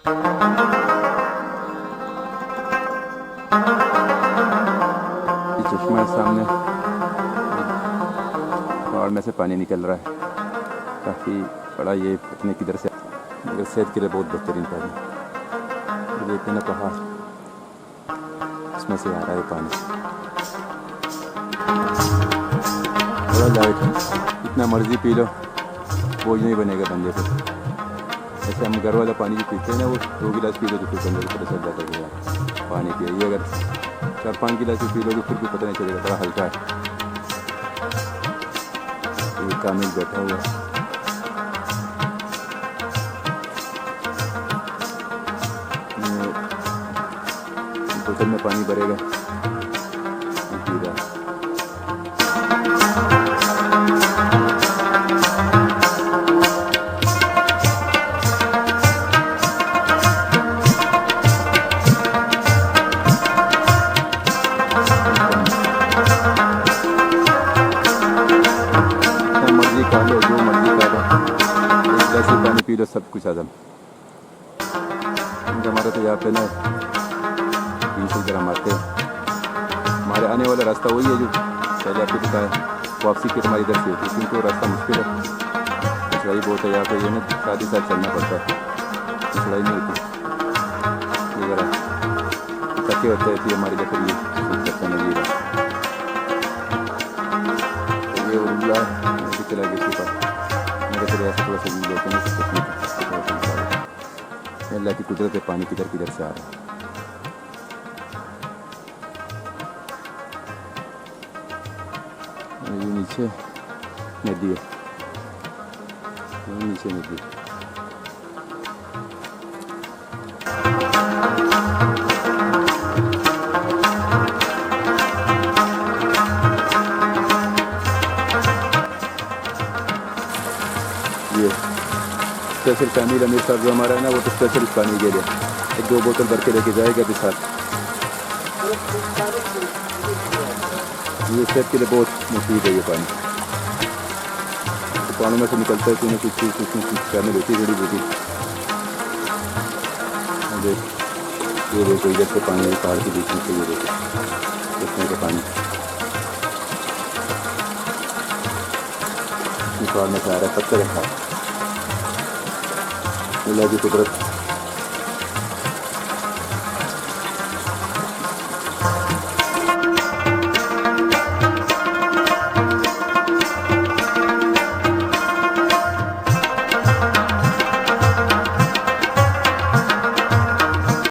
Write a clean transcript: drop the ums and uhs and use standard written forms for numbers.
चश्मा सामने, पहाड़ में से पानी निकल रहा है, काफ़ी बड़ा। ये पतने किधर से, मगर सेहत के लिए बहुत बेहतरीन पानी। तो देखते ना पहाड़, इसमें से आ रहा है पानी। बड़ा लाइट है, इतना मर्जी पी लो, बोझ नहीं बनेगा बंदे पे। जैसे हम घर वाला पानी जो पीते हैं ना, वो 2 गिलास पी लो तो फिर बंदे को पता चल जाता है कि पानी पिए। ये अगर 4-5 गिलास भी पी लोगे फिर भी पता नहीं चलेगा, बड़ा हल्का है। ये कामिल बैठा हुआ है, बोतल में पानी भरेगा, पी रहा है। मर्जी खा लो, जो मर्जी खा लो, एक गिलास ही पानी पी लो, सब कुछ आदम। हमारा तो यहाँ पे ना 300 ग्राम आते हैं। हमारे आने वाला रास्ता वही है जो पहले आपको बताया, वापसी फिर हमारी इधर से होती है, क्योंकि वो रास्ता मुश्किल है, चढ़ाई बहुत है यहाँ पे। ये ना साथ ही साथ चलना पड़ता है, चढ़ाई नहीं होती। ये ज़रा थके होते हैं फिर हमारी जगह ये करते हैं। ये उल्ला चला गया उसके पास, मेरे को ऐसा थोड़ा सा लेते हैं। अल्लाह की कुदरत है, पानी किधर किधर से आ रहा है। ये नीचे नदी है, नीचे नदी। ये स्पेशल कामिल अमीर साहब जो हमारा है ना, वो तो स्पेशल पानी के लिए 1-2 बोतल भर के लेके जाएगा अभी साथ। ये सेहत के लिए बहुत मुफीद है ये पानी। तो पानी में से निकलता है, कुछ कुछ शामिल होती है, बड़ी बूटी। ये देखो इधर से पानी पहाड़ के बीच में से, ये देखो इसमें का पानी पहाड़ में से आ रहा है, पत्थर रखा है। अल्लाह की कुदरत।